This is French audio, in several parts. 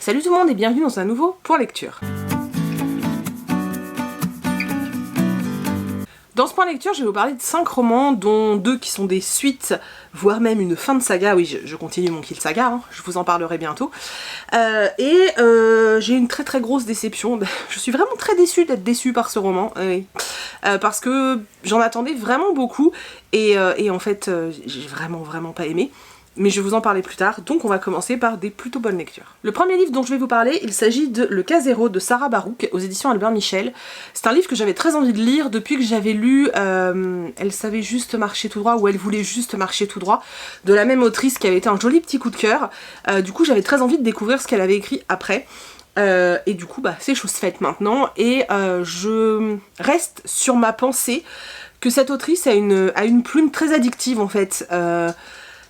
Salut tout le monde et bienvenue dans un nouveau Point Lecture. Dans ce point lecture, je vais vous parler de 5 romans, dont 2 qui sont des suites, voire même une fin de saga. Oui, je continue mon Kill Saga, hein, je vous en parlerai bientôt. J'ai une très grosse déception. Je suis vraiment très déçue d'être déçue par ce roman, parce que j'en attendais vraiment beaucoup, et en fait, j'ai vraiment pas aimé. Mais je vais vous en parler plus tard, donc on va commencer par des plutôt bonnes lectures. Le premier livre dont je vais vous parler, il s'agit de Le Cas Zéro de Sarah Barouk, aux éditions Albert Michel. C'est un livre que j'avais très envie de lire depuis que j'avais lu Elle savait juste marcher tout droit, ou Elle voulait juste marcher tout droit, de la même autrice, qui avait été un joli petit coup de cœur. Du coup j'avais très envie de découvrir ce qu'elle avait écrit après. Et du coup c'est chose faite maintenant, et je reste sur ma pensée que cette autrice a une plume très addictive en fait.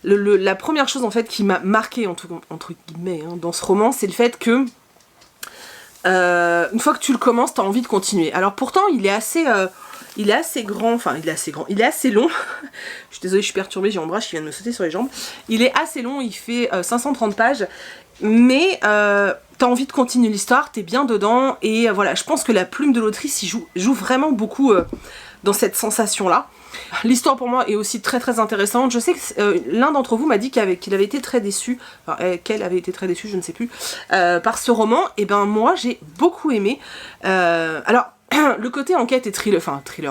La première chose en fait qui m'a marqué entre guillemets dans ce roman, c'est le fait que une fois que tu le commences, t'as envie de continuer. Alors pourtant il est assez grand, il est assez long. Je suis désolée, je suis perturbée, j'ai mon bras qui vient de me sauter sur les jambes. Il est assez long, il fait 530 pages, mais t'as envie de continuer l'histoire, t'es bien dedans, et voilà, je pense que la plume de l'autrice joue vraiment beaucoup dans cette sensation-là. L'histoire pour moi est aussi très intéressante. Je sais que l'un d'entre vous m'a dit qu'il avait été très déçu, qu'elle avait été très déçue, je ne sais plus, par ce roman. Et ben moi j'ai beaucoup aimé. Alors le côté enquête et thriller,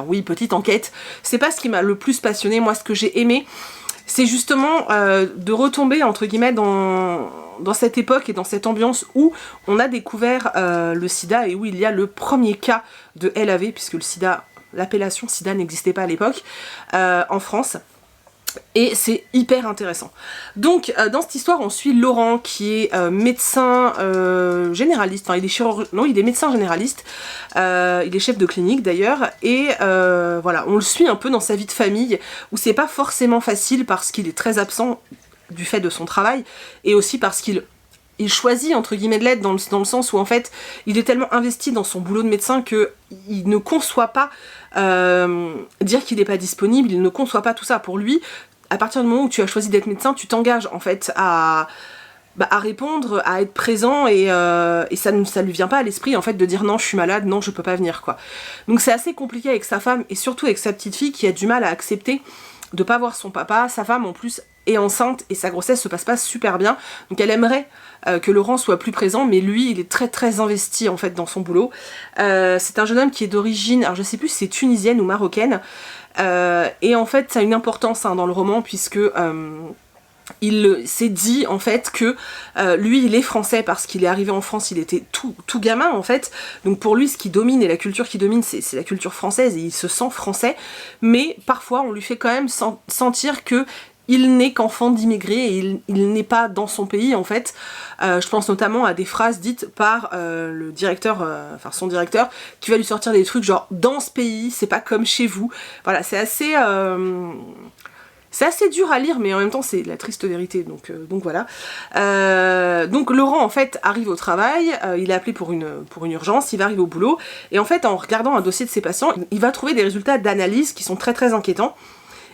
oui, petite enquête, c'est pas ce qui m'a le plus passionné. Moi ce que j'ai aimé, c'est justement de retomber entre guillemets dans cette époque et dans cette ambiance où on a découvert le sida, et où il y a le premier cas de LAV, puisque l'appellation sida n'existait pas à l'époque en France, et c'est hyper intéressant. Donc dans cette histoire on suit Laurent, qui est médecin généraliste, enfin il est médecin généraliste, il est chef de clinique d'ailleurs, et voilà, on le suit un peu dans sa vie de famille, où c'est pas forcément facile parce qu'il est très absent du fait de son travail, et aussi parce qu'il choisit entre guillemets de l'être, dans le sens où en fait il est tellement investi dans son boulot de médecin que il ne conçoit pas dire qu'il n'est pas disponible, il ne conçoit pas tout ça. Pour lui, à partir du moment où tu as choisi d'être médecin, tu t'engages en fait à répondre, à être présent, et ça lui vient pas à l'esprit en fait de dire non je suis malade, non je peux pas venir quoi. Donc c'est assez compliqué avec sa femme, et surtout avec sa petite fille qui a du mal à accepter de pas voir son papa. Sa femme en plus est enceinte et sa grossesse se passe pas super bien, donc elle aimerait que Laurent soit plus présent, mais lui il est très investi en fait dans son boulot. C'est un jeune homme qui est d'origine, alors je sais plus si c'est tunisienne ou marocaine, et en fait ça a une importance dans le roman, puisque il s'est dit en fait que lui il est français parce qu'il est arrivé en France, il était tout gamin en fait, donc pour lui ce qui domine et la culture qui domine c'est la culture française, et il se sent français, mais parfois on lui fait quand même sentir que il n'est qu'enfant d'immigrés, et il n'est pas dans son pays en fait. Je pense notamment à des phrases dites par le directeur, son directeur, qui va lui sortir des trucs genre dans ce pays c'est pas comme chez vous. Voilà, c'est assez dur à lire, mais en même temps c'est la triste vérité, donc voilà. Donc Laurent en fait arrive au travail, il est appelé pour une urgence, il va arriver au boulot, et en fait en regardant un dossier de ses patients, il va trouver des résultats d'analyse qui sont très inquiétants,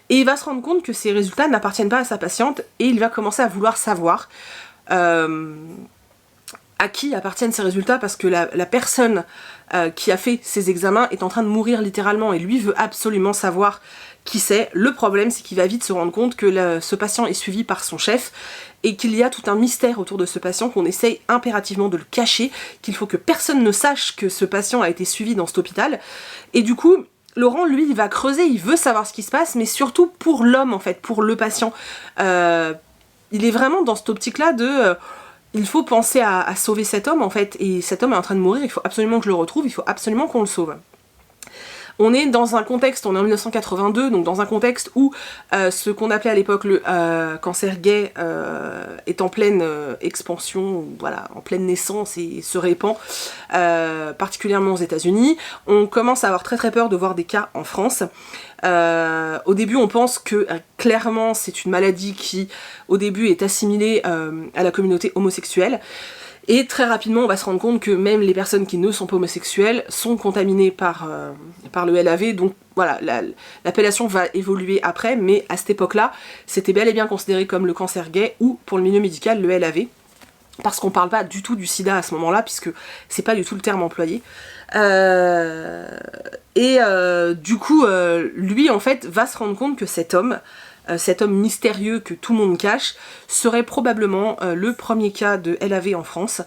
et il va se rendre compte que ces résultats n'appartiennent pas à sa patiente, et il va commencer à vouloir savoir à qui appartiennent ces résultats, parce que la personne qui a fait ces examens est en train de mourir littéralement, et lui veut absolument savoir qui c'est. Le problème c'est qu'il va vite se rendre compte que ce patient est suivi par son chef, et qu'il y a tout un mystère autour de ce patient, qu'on essaye impérativement de le cacher, qu'il faut que personne ne sache que ce patient a été suivi dans cet hôpital. Et du coup Laurent lui il va creuser, il veut savoir ce qui se passe, mais surtout pour l'homme en fait, pour le patient. Il est vraiment dans cette optique là de il faut penser à sauver cet homme en fait, et cet homme est en train de mourir, il faut absolument que je le retrouve, il faut absolument qu'on le sauve. On est dans un contexte, on est en 1982, donc dans un contexte où ce qu'on appelait à l'époque le cancer gay est en pleine expansion, voilà, en pleine naissance, et se répand particulièrement aux États-Unis. On commence à avoir très peur de voir des cas en France. Au début on pense que clairement c'est une maladie qui au début est assimilée à la communauté homosexuelle. Et très rapidement on va se rendre compte que même les personnes qui ne sont pas homosexuelles sont contaminées par le LAV, donc voilà, l'appellation va évoluer après, mais à cette époque-là, c'était bel et bien considéré comme le cancer gay, ou pour le milieu médical, le LAV. parce qu'on parle pas du tout du sida à ce moment-là, puisque c'est pas du tout le terme employé. Du coup, lui, en fait, va se rendre compte que cet homme mystérieux que tout le monde cache, serait probablement le premier cas de LAV en France.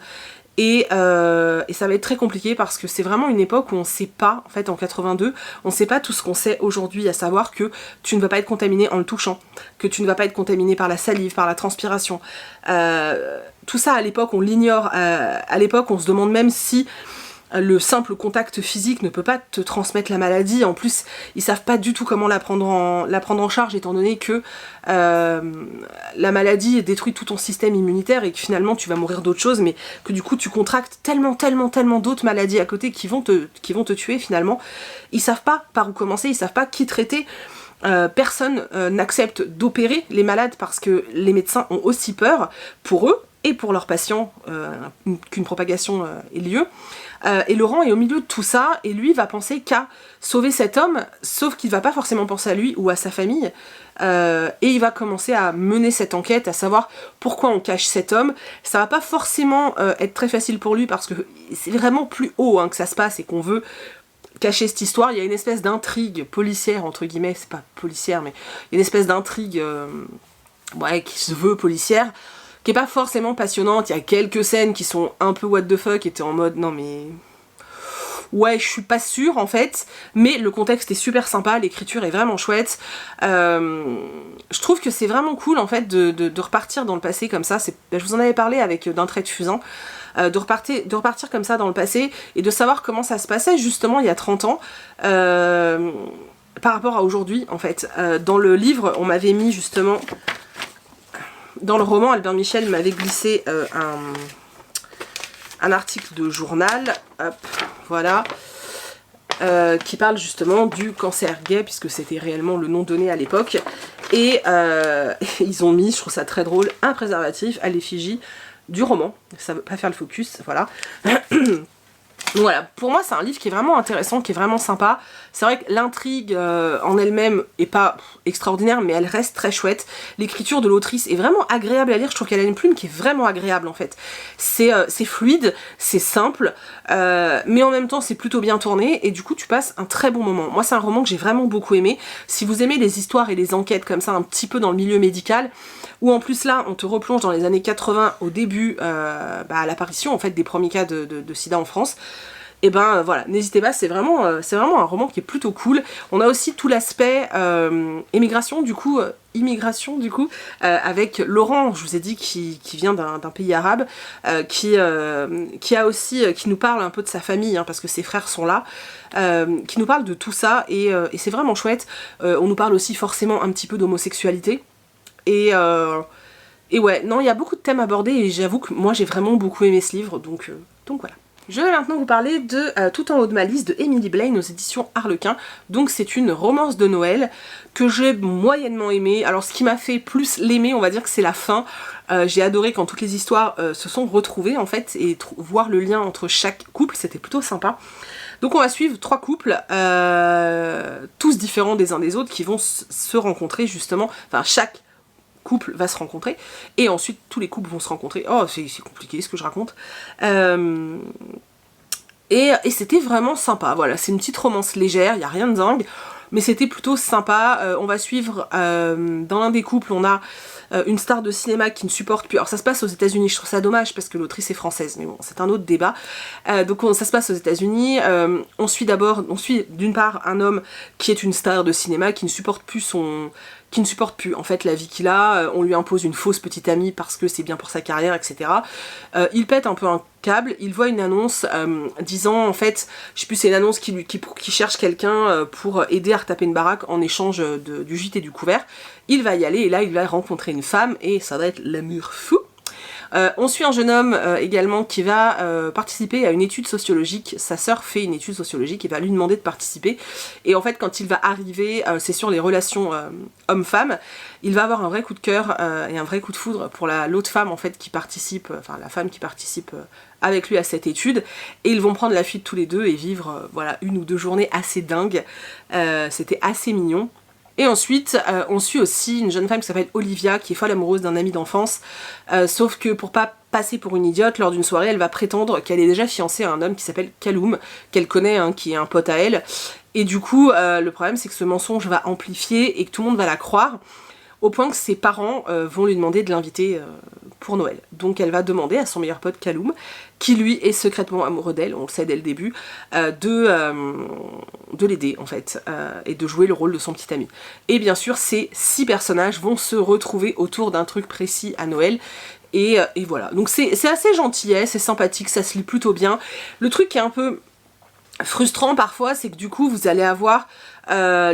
Et ça va être très compliqué parce que c'est vraiment une époque où on sait pas, en fait en 82, on sait pas tout ce qu'on sait aujourd'hui, à savoir que tu ne vas pas être contaminé en le touchant, que tu ne vas pas être contaminé par la salive, par la transpiration. Tout ça à l'époque on l'ignore, à l'époque on se demande même si le simple contact physique ne peut pas te transmettre la maladie. En plus, ils savent pas du tout comment la prendre en charge, étant donné que la maladie détruit tout ton système immunitaire et que finalement tu vas mourir d'autres choses, mais que du coup tu contractes tellement d'autres maladies à côté qui vont te tuer finalement. Ils savent pas par où commencer, ils savent pas qui traiter. Personne n'accepte d'opérer les malades parce que les médecins ont aussi peur pour eux et pour leurs patients qu'une propagation ait lieu. Et Laurent est au milieu de tout ça, et lui va penser qu'à sauver cet homme, sauf qu'il va pas forcément penser à lui ou à sa famille, et il va commencer à mener cette enquête, à savoir pourquoi on cache cet homme. Ça va pas forcément être très facile pour lui, parce que c'est vraiment plus haut que ça se passe, et qu'on veut cacher cette histoire. Il y a une espèce d'intrigue policière, entre guillemets, c'est pas policière, mais il y a une espèce d'intrigue qui se veut policière, qui est pas forcément passionnante. Il y a quelques scènes qui sont un peu what the fuck, et t'es en mode non mais ouais, je suis pas sûre en fait, mais le contexte est super sympa, l'écriture est vraiment chouette. Je trouve que c'est vraiment cool en fait de repartir dans le passé comme ça. Je vous en avais parlé avec D'un trait de fusain, de repartir comme ça dans le passé et de savoir comment ça se passait justement il y a 30 ans par rapport à aujourd'hui en fait. Dans le livre, on m'avait mis justement... Dans le roman, Albert Michel m'avait glissé un article de journal, hop, voilà, qui parle justement du cancer gay, puisque c'était réellement le nom donné à l'époque. Et ils ont mis, je trouve ça très drôle, un préservatif à l'effigie du roman. Ça veut pas faire le focus, voilà. Donc voilà, pour moi c'est un livre qui est vraiment intéressant, qui est vraiment sympa. C'est vrai que l'intrigue en elle-même est pas extraordinaire, mais elle reste très chouette. L'écriture de l'autrice est vraiment agréable à lire, je trouve qu'elle a une plume qui est vraiment agréable en fait. C'est fluide, c'est simple, mais en même temps c'est plutôt bien tourné, et du coup tu passes un très bon moment. Moi c'est un roman que j'ai vraiment beaucoup aimé. Si vous aimez les histoires et les enquêtes comme ça, un petit peu dans le milieu médical, où en plus là on te replonge dans les années 80 au début, à l'apparition en fait des premiers cas de sida en France, et ben voilà, n'hésitez pas, c'est vraiment un roman qui est plutôt cool. On a aussi tout l'aspect immigration du coup, avec Laurent, je vous ai dit, qui vient d'un pays arabe, qui nous parle un peu de sa famille, parce que ses frères sont là, qui nous parle de tout ça, et c'est vraiment chouette. On nous parle aussi forcément un petit peu d'homosexualité, et ouais, non, il y a beaucoup de thèmes abordés, et j'avoue que moi j'ai vraiment beaucoup aimé ce livre, donc voilà. Je vais maintenant vous parler de Tout en haut de ma liste de Emily Blaine aux éditions Harlequin. Donc c'est une romance de Noël que j'ai moyennement aimée. Alors ce qui m'a fait plus l'aimer, on va dire que c'est la fin. J'ai adoré quand toutes les histoires se sont retrouvées en fait, et voir le lien entre chaque couple, c'était plutôt sympa. Donc on va suivre 3 couples, tous différents des uns des autres, qui vont se rencontrer justement, enfin chaque couple va se rencontrer, et ensuite tous les couples vont se rencontrer. Oh, c'est compliqué ce que je raconte. Et c'était vraiment sympa, voilà, c'est une petite romance légère, il n'y a rien de dingue, mais c'était plutôt sympa. On va suivre, dans l'un des couples, on a une star de cinéma qui ne supporte plus, alors ça se passe aux États-Unis, je trouve ça dommage parce que l'autrice est française, mais bon, c'est un autre débat. Donc ça se passe aux États-Unis. On suit d'une part un homme qui est une star de cinéma qui ne supporte plus en fait la vie qu'il a. On lui impose une fausse petite amie parce que c'est bien pour sa carrière, etc. Il pète un peu un câble, il voit une annonce disant, en fait, je sais plus, c'est une annonce qui cherche quelqu'un pour aider à retaper une baraque en échange du gîte et du couvert. Il va y aller, et là il va rencontrer une femme, et ça va être l'amour fou. On suit un jeune homme également qui va participer à une étude sociologique. Sa sœur fait une étude sociologique et va lui demander de participer. Et en fait, quand il va arriver, c'est sur les relations homme-femme, il va avoir un vrai coup de cœur et un vrai coup de foudre pour l'autre femme en fait qui participe, la femme qui participe avec lui à cette étude. Et ils vont prendre la fuite tous les deux et vivre voilà, 1 ou 2 journées assez dingues. C'était assez mignon. Et ensuite, on suit aussi une jeune femme qui s'appelle Olivia, qui est folle amoureuse d'un ami d'enfance, sauf que pour pas passer pour une idiote. Lors d'une soirée, elle va prétendre qu'elle est déjà fiancée à un homme qui s'appelle Kaloum, qu'elle connaît, hein, qui est un pote à elle. Et du coup, le problème c'est que ce mensonge va amplifier et que tout le monde va la croire, au point que ses parents vont lui demander de l'inviter pour Noël. Donc elle va demander à son meilleur pote Kaloum, qui lui est secrètement amoureux d'elle, on le sait dès le début, de l'aider en fait, et de jouer le rôle de son petit ami. Et bien sûr, ces 6 personnages vont se retrouver autour d'un truc précis à Noël, et voilà. Donc c'est assez gentil, c'est sympathique, ça se lit plutôt bien. Le truc qui est un peu frustrant parfois, c'est que du coup vous allez avoir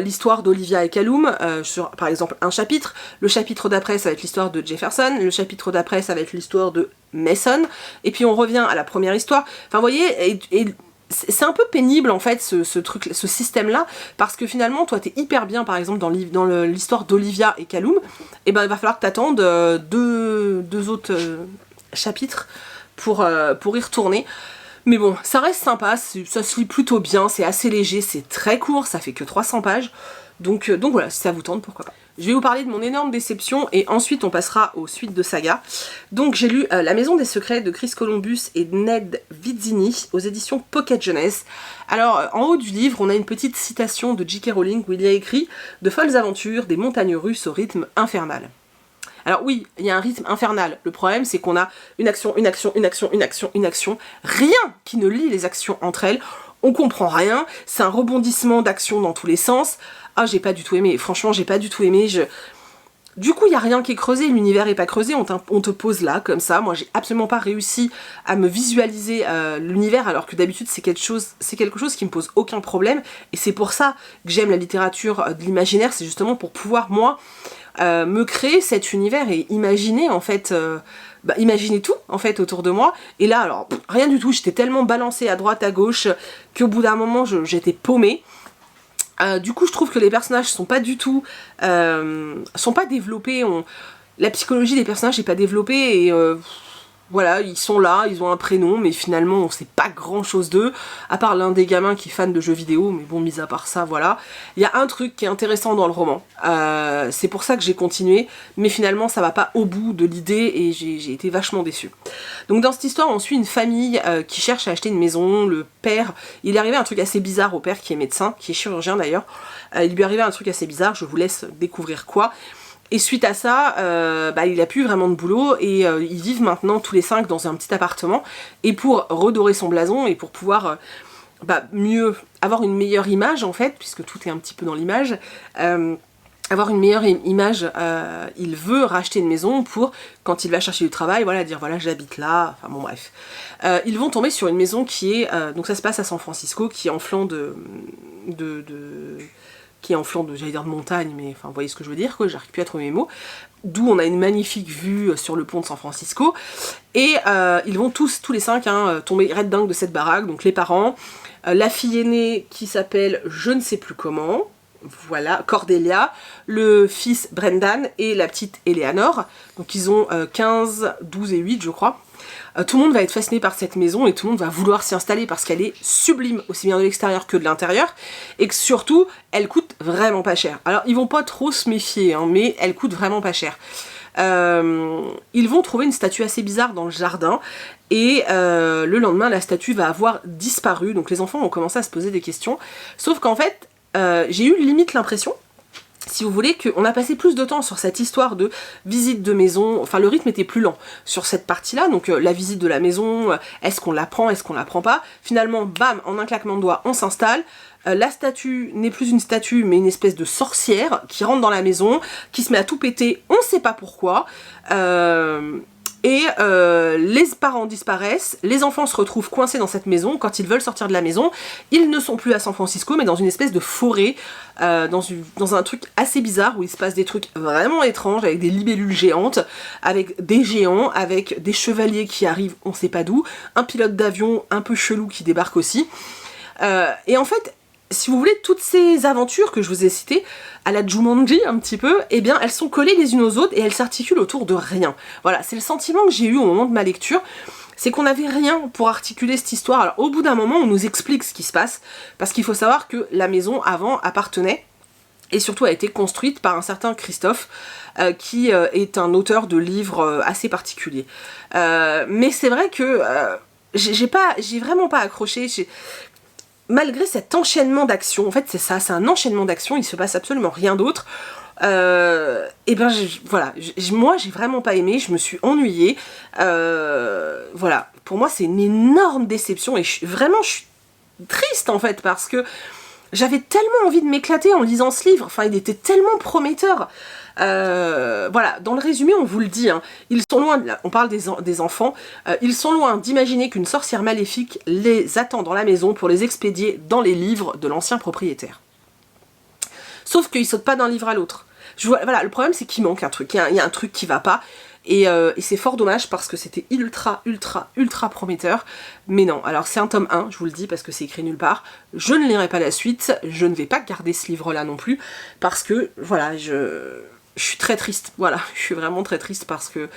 l'histoire d'Olivia et Kaloum sur par exemple un chapitre, le chapitre d'après ça va être l'histoire de Jefferson, le chapitre d'après ça va être l'histoire de Mason, et puis on revient à la première histoire. Enfin vous voyez, et c'est un peu pénible en fait ce truc, ce système là, parce que finalement toi t'es hyper bien par exemple dans l'histoire d'Olivia et Kaloum, et ben il va falloir que t'attendes deux autres chapitres pour y retourner. Mais bon, ça reste sympa, ça se lit plutôt bien, c'est assez léger, c'est très court, ça fait que 300 pages. Donc voilà, si ça vous tente, pourquoi pas. Je vais vous parler de mon énorme déception et ensuite on passera aux suites de saga. Donc j'ai lu La Maison des Secrets de Chris Columbus et Ned Vizzini aux éditions Pocket Jeunesse. Alors en haut du livre, on a une petite citation de J.K. Rowling où il y a écrit « De folles aventures, des montagnes russes au rythme infernal ». Alors oui, il y a un rythme infernal. Le problème, c'est qu'on a une action, une action, une action, une action, une action. Rien qui ne lie les actions entre elles. On comprend rien. C'est un rebondissement d'actions dans tous les sens. Ah, j'ai pas du tout aimé. Franchement, j'ai pas du tout aimé. Du coup, il n'y a rien qui est creusé. L'univers est pas creusé. On te pose là, comme ça. Moi, j'ai absolument pas réussi à me visualiser l'univers, alors que d'habitude, c'est quelque chose qui me pose aucun problème. Et c'est pour ça que j'aime la littérature de l'imaginaire. C'est justement pour pouvoir, moi, me créer cet univers et imaginer en fait imaginer tout en fait autour de moi. Et là alors rien du tout, j'étais tellement balancée à droite à gauche qu'au bout d'un moment j'étais paumée. Du coup je trouve que les personnages sont pas du tout sont pas développés, la psychologie des personnages n'est pas développée et voilà, ils sont là, ils ont un prénom, mais finalement on sait pas grand chose d'eux, à part l'un des gamins qui est fan de jeux vidéo, mais bon, mis à part ça, voilà. Il y a un truc qui est intéressant dans le roman, c'est pour ça que j'ai continué, mais finalement ça va pas au bout de l'idée et j'ai été vachement déçue. Donc dans cette histoire, on suit une famille qui cherche à acheter une maison. Le père, il est arrivé un truc assez bizarre au père qui est médecin, qui est chirurgien d'ailleurs, il lui est arrivé un truc assez bizarre, je vous laisse découvrir quoi. Et suite à ça, il a plus vraiment de boulot et ils vivent maintenant tous les 5 dans un petit appartement. Et pour redorer son blason et pour pouvoir mieux avoir une meilleure image en fait, puisque tout est un petit peu dans l'image, avoir une meilleure image, il veut racheter une maison pour, quand il va chercher du travail, voilà, dire voilà j'habite là, enfin bon bref. Ils vont tomber sur une maison qui est, donc ça se passe à San Francisco, qui est en flanc j'allais dire de montagne, mais enfin vous voyez ce que je veux dire, quoi, j'arrive plus à trouver mes mots, d'où on a une magnifique vue sur le pont de San Francisco, et ils vont tous les 5 tomber red dingue de cette baraque, donc les parents, la fille aînée qui s'appelle je ne sais plus comment, voilà, Cordelia, le fils Brendan et la petite Eleanor, donc ils ont 15, 12 et 8 je crois. Tout le monde va être fasciné par cette maison et tout le monde va vouloir s'y installer parce qu'elle est sublime, aussi bien de l'extérieur que de l'intérieur, et que surtout, elle coûte vraiment pas cher. Alors, ils vont pas trop se méfier, mais elle coûte vraiment pas cher. Ils vont trouver une statue assez bizarre dans le jardin, et le lendemain, la statue va avoir disparu, donc les enfants ont commencé à se poser des questions, sauf qu'en fait, j'ai eu limite l'impression, si vous voulez, qu'on a passé plus de temps sur cette histoire de visite de maison, enfin le rythme était plus lent sur cette partie-là, donc la visite de la maison, est-ce qu'on la prend, est-ce qu'on la prend pas, finalement, bam, en un claquement de doigts, on s'installe, la statue n'est plus une statue, mais une espèce de sorcière qui rentre dans la maison, qui se met à tout péter, on sait pas pourquoi, et les parents disparaissent, les enfants se retrouvent coincés dans cette maison. Quand ils veulent sortir de la maison, ils ne sont plus à San Francisco, mais dans une espèce de forêt, dans un truc assez bizarre, où il se passe des trucs vraiment étranges, avec des libellules géantes, avec des géants, avec des chevaliers qui arrivent, on sait pas d'où, un pilote d'avion un peu chelou qui débarque aussi. Et en fait, si vous voulez, toutes ces aventures que je vous ai citées, à la Jumanji un petit peu, eh bien elles sont collées les unes aux autres et elles s'articulent autour de rien. Voilà, c'est le sentiment que j'ai eu au moment de ma lecture, c'est qu'on n'avait rien pour articuler cette histoire. Alors au bout d'un moment, on nous explique ce qui se passe, parce qu'il faut savoir que la maison avant appartenait et surtout a été construite par un certain Christophe, qui est un auteur de livres assez particulier. Mais c'est vrai que j'ai vraiment pas accroché. Malgré cet enchaînement d'actions, en fait c'est ça, c'est un enchaînement d'actions, il se passe absolument rien d'autre. Et ben voilà, moi j'ai vraiment pas aimé, je me suis ennuyée. Voilà, pour moi c'est une énorme déception et vraiment je suis triste en fait parce que j'avais tellement envie de m'éclater en lisant ce livre, enfin il était tellement prometteur. Voilà, dans le résumé on vous le dit, hein, ils sont loin, on parle des enfants, ils sont loin d'imaginer qu'une sorcière maléfique les attend dans la maison pour les expédier dans les livres de l'ancien propriétaire. Sauf qu'ils sautent pas d'un livre à l'autre. Voilà, le problème c'est qu'il manque un truc, il y a un truc qui va pas. Et c'est fort dommage parce que c'était ultra prometteur. Mais non, alors c'est un tome 1, je vous le dis parce que c'est écrit nulle part. Je ne lirai pas la suite, je ne vais pas garder ce livre-là non plus. Parce que, voilà, je suis très triste. Voilà, je suis vraiment très triste parce que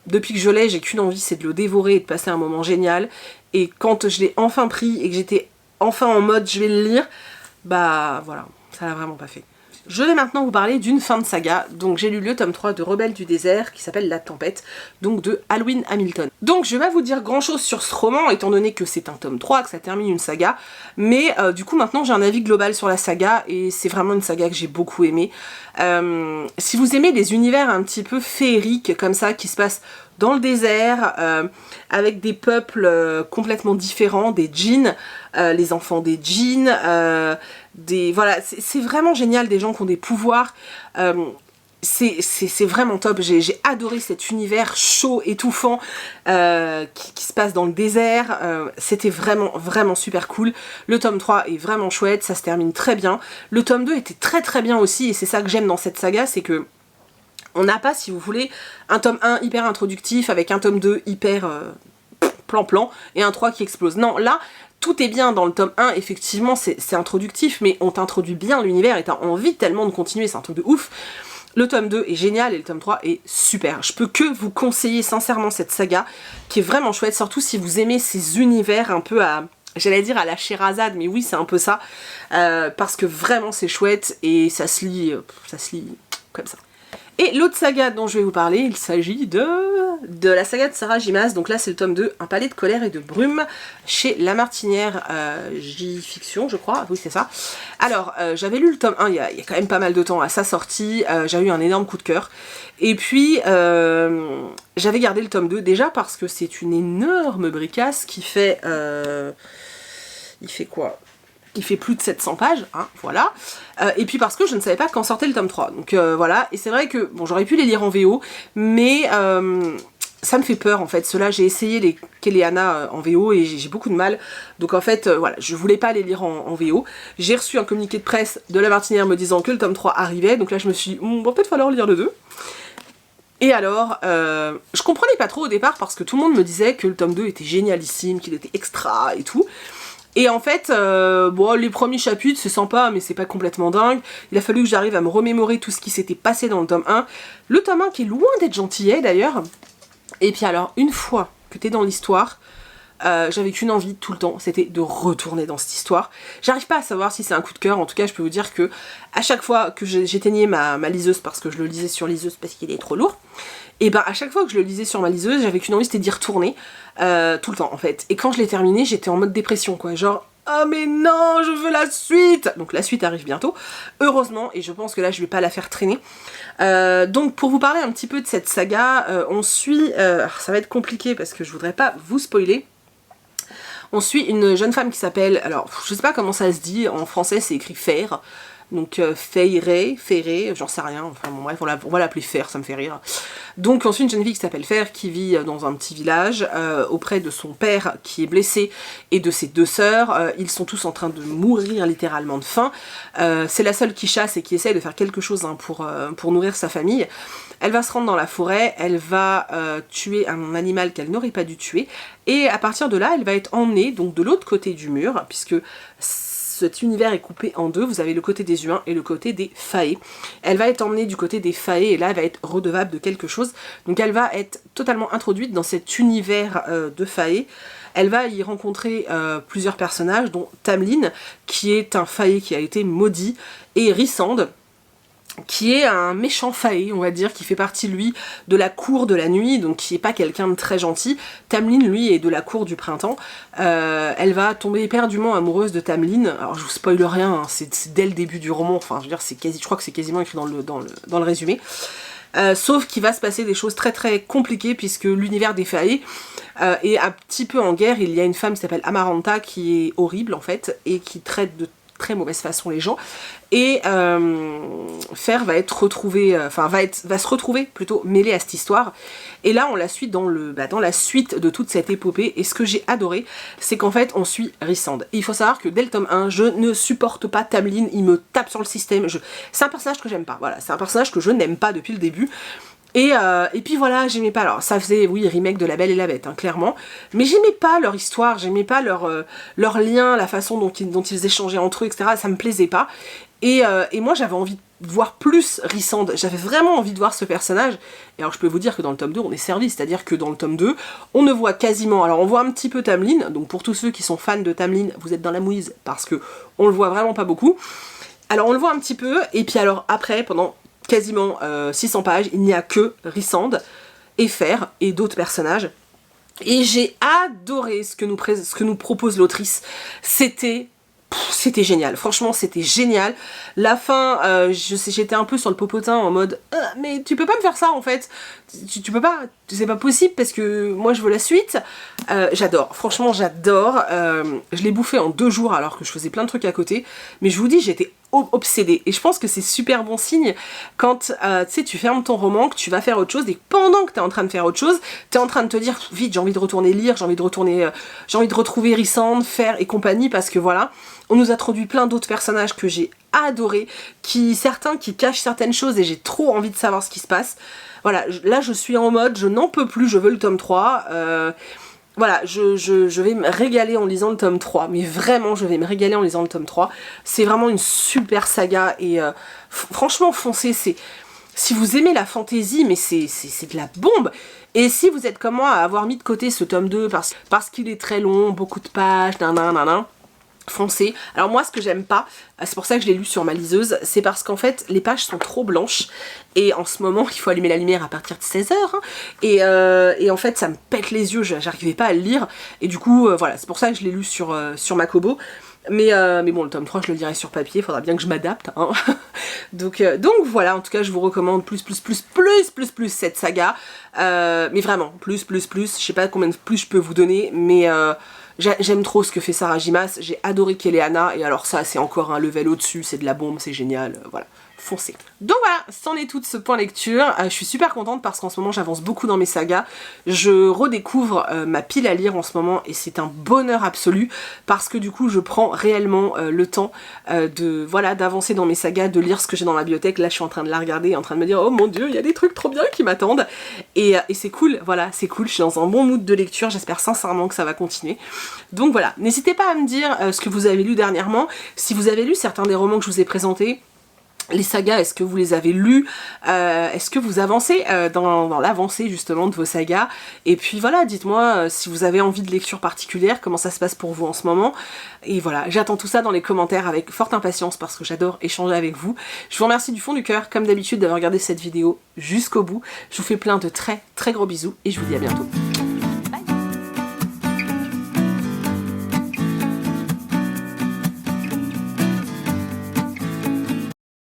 depuis que je l'ai, j'ai qu'une envie, c'est de le dévorer et de passer un moment génial. Et quand je l'ai enfin pris et que j'étais enfin en mode je vais le lire, bah voilà, ça l'a vraiment pas fait. Je vais maintenant vous parler d'une fin de saga, donc j'ai lu le tome 3 de Rebelles du désert qui s'appelle La Tempête, donc de Alwyn Hamilton. Donc je vais pas vous dire grand chose sur ce roman étant donné que c'est un tome 3, que ça termine une saga, mais du coup maintenant j'ai un avis global sur la saga et c'est vraiment une saga que j'ai beaucoup aimée. Si vous aimez des univers un petit peu féeriques comme ça qui se passent dans le désert, avec des peuples complètement différents, des djinns, les enfants des djinns, voilà, c'est vraiment génial, des gens qui ont des pouvoirs, c'est vraiment top, j'ai adoré cet univers chaud, étouffant, qui se passe dans le désert, c'était vraiment super cool. Le tome 3 est vraiment chouette, ça se termine très bien. Le tome 2 était très bien aussi, et c'est ça que j'aime dans cette saga, c'est que on n'a pas, si vous voulez, un tome 1 hyper introductif avec un tome 2 hyper plan-plan et un 3 qui explose. Non, là, tout est bien dans le tome 1, effectivement, c'est introductif, mais on t'introduit bien l'univers et t'as envie tellement de continuer, c'est un truc de ouf. Le tome 2 est génial et le tome 3 est super. Je peux que vous conseiller sincèrement cette saga, qui est vraiment chouette, surtout si vous aimez ces univers un peu à... J'allais dire à la Sherazade, mais oui, c'est un peu ça, parce que vraiment c'est chouette et ça se lit comme ça. Et l'autre saga dont je vais vous parler, il s'agit de la saga de Sarah J. Maas. Donc là c'est le tome 2, Un palais de colère et de brume, chez La Martinière J-Fiction, je crois, oui c'est ça. Alors j'avais lu le tome 1 il y a quand même pas mal de temps à sa sortie, j'avais eu un énorme coup de cœur. Et puis j'avais gardé le tome 2 déjà parce que c'est une énorme bricasse qui fait... il fait quoi ? Il fait plus de 700 pages, hein, voilà. Et puis parce que je ne savais pas quand sortait le tome 3. Donc voilà, et c'est vrai que, bon, j'aurais pu les lire en VO, mais ça me fait peur en fait. Ceux-là, j'ai essayé les Kéléana en VO et j'ai beaucoup de mal. Donc en fait, voilà, je voulais pas les lire en VO. J'ai reçu un communiqué de presse de La Martinière me disant que le tome 3 arrivait, donc là je me suis dit, va peut-être falloir lire le 2. Et alors, je comprenais pas trop au départ parce que tout le monde me disait que le tome 2 était génialissime, qu'il était extra et tout. Et en fait, bon, les premiers chapitres, c'est sympa, mais c'est pas complètement dingue. Il a fallu que j'arrive à me remémorer tout ce qui s'était passé dans le tome 1. Le tome 1 qui est loin d'être gentillet d'ailleurs. Et puis alors, une fois que t'es dans l'histoire, j'avais qu'une envie tout le temps, c'était de retourner dans cette histoire. J'arrive pas à savoir si c'est un coup de cœur, en tout cas je peux vous dire que à chaque fois que j'éteignais ma liseuse, parce que je le lisais sur liseuse parce qu'il est trop lourd, et ben à chaque fois que je le lisais sur ma liseuse, j'avais qu'une envie, c'était d'y retourner, tout le temps en fait. Et quand je l'ai terminé, j'étais en mode dépression quoi, genre oh mais non, je veux la suite. Donc la suite arrive bientôt, heureusement, et je pense que là je vais pas la faire traîner. Donc pour vous parler un petit peu de cette saga, on suit, ça va être compliqué parce que je voudrais pas vous spoiler. On suit une jeune femme qui s'appelle, alors je sais pas comment ça se dit, en français c'est écrit Fer, donc Feiré, j'en sais rien, enfin bon bref, on va l'appeler Fer, ça me fait rire. Donc on suit une jeune fille qui s'appelle Fer, qui vit dans un petit village, auprès de son père qui est blessé, et de ses deux sœurs. Ils sont tous en train de mourir littéralement de faim. C'est la seule qui chasse et qui essaye de faire quelque chose hein, pour nourrir sa famille. Elle va se rendre dans la forêt, elle va tuer un animal qu'elle n'aurait pas dû tuer, et à partir de là, elle va être emmenée donc de l'autre côté du mur, puisque cet univers est coupé en deux, vous avez le côté des humains et le côté des faées. Elle va être emmenée du côté des faées, et là elle va être redevable de quelque chose, donc elle va être totalement introduite dans cet univers de faées. Elle va y rencontrer plusieurs personnages, dont Tamlin, qui est un faé qui a été maudit, et Rissande, qui est un méchant faé, on va dire, qui fait partie, lui, de la cour de la nuit, donc qui est pas quelqu'un de très gentil. Tamlin, lui, est de la cour du printemps. Elle va tomber éperdument amoureuse de Tamlin. Alors, je vous spoil rien, hein, c'est dès le début du roman, enfin, je veux dire, je crois que c'est quasiment écrit dans le résumé. Sauf qu'il va se passer des choses très très compliquées, puisque l'univers des faés est un petit peu en guerre. Il y a une femme qui s'appelle Amaranta, qui est horrible, en fait, et qui traite de très mauvaise façon les gens, et Fer va être retrouvé, va se retrouver plutôt mêlé à cette histoire, et là on la suit dans la suite de toute cette épopée, et ce que j'ai adoré, c'est qu'en fait on suit Rhysand. Il faut savoir que dès le tome 1, je ne supporte pas Tamlin, il me tape sur le système, c'est un personnage que j'aime pas, voilà, c'est un personnage que je n'aime pas depuis le début. Et puis voilà, j'aimais pas, alors ça faisait, oui, remake de La Belle et la Bête, hein, clairement, mais j'aimais pas leur histoire, j'aimais pas leur lien, la façon dont ils échangeaient entre eux, etc., ça me plaisait pas, et moi j'avais envie de voir plus Rhysand, j'avais vraiment envie de voir ce personnage, et alors je peux vous dire que dans le tome 2 on est servi, c'est-à-dire que dans le tome 2, on ne voit quasiment, alors on voit un petit peu Tamlin, donc pour tous ceux qui sont fans de Tamlin, vous êtes dans la mouise, parce que on le voit vraiment pas beaucoup, alors on le voit un petit peu, et puis alors après, pendant quasiment 600 pages, il n'y a que Rhysand et Fer et d'autres personnages. Et j'ai adoré ce que nous propose l'autrice. C'était génial, franchement c'était génial. La fin, j'étais un peu sur le popotin en mode mais tu peux pas me faire ça en fait, tu peux pas, c'est pas possible parce que moi je veux la suite. J'adore, franchement j'adore. Je l'ai bouffé en 2 jours alors que je faisais plein de trucs à côté, mais je vous dis j'étais obsédée, et je pense que c'est super bon signe quand tu sais, tu fermes ton roman, que tu vas faire autre chose, et pendant que tu es en train de faire autre chose, tu es en train de te dire vite j'ai envie de retourner lire, j'ai envie de retrouver Rhysand, Fer et compagnie, parce que voilà, on nous a introduit plein d'autres personnages que j'ai adorés, certains qui cachent certaines choses et j'ai trop envie de savoir ce qui se passe. Voilà, là je suis en mode je n'en peux plus, je veux le tome 3. Voilà, je vais me régaler en lisant le tome 3, mais vraiment je vais me régaler en lisant le tome 3. C'est vraiment une super saga, et franchement foncez, si vous aimez la fantasy, mais c'est de la bombe. Et si vous êtes comme moi à avoir mis de côté ce tome 2 parce qu'il est très long, beaucoup de pages, nanana, foncez. Alors moi ce que j'aime pas, c'est pour ça que je l'ai lu sur ma liseuse, c'est parce qu'en fait les pages sont trop blanches, et en ce moment il faut allumer la lumière à partir de 16h, hein, et en fait ça me pète les yeux, j'arrivais pas à le lire, et du coup voilà, c'est pour ça que je l'ai lu sur ma Kobo. Mais bon, le tome 3 je le lirai sur papier, faudra bien que je m'adapte, hein. donc voilà, en tout cas je vous recommande plus cette saga, mais vraiment plus, je sais pas combien de plus je peux vous donner, mais j'aime trop ce que fait Sarah J. Maas, j'ai adoré Keleana, et alors ça c'est encore un level au-dessus, c'est de la bombe, c'est génial, voilà. Foncez. Donc voilà, c'en est tout de ce point lecture. Je suis super contente parce qu'en ce moment j'avance beaucoup dans mes sagas. Je redécouvre ma pile à lire en ce moment, et c'est un bonheur absolu parce que du coup je prends réellement le temps d'avancer dans mes sagas, de lire ce que j'ai dans la bibliothèque. Là je suis en train de la regarder, en train de me dire oh mon dieu, il y a des trucs trop bien qui m'attendent, et c'est cool, voilà, c'est cool, je suis dans un bon mood de lecture, j'espère sincèrement que ça va continuer. Donc voilà, n'hésitez pas à me dire ce que vous avez lu dernièrement, si vous avez lu certains des romans que je vous ai présentés. Les sagas, est-ce que vous les avez lus, est-ce que vous avancez dans l'avancée justement de vos sagas, et puis voilà, dites-moi si vous avez envie de lecture particulière, comment ça se passe pour vous en ce moment, et voilà, j'attends tout ça dans les commentaires avec forte impatience parce que j'adore échanger avec vous. Je vous remercie du fond du cœur, comme d'habitude, d'avoir regardé cette vidéo jusqu'au bout. Je vous fais plein de très gros bisous, et je vous dis à bientôt.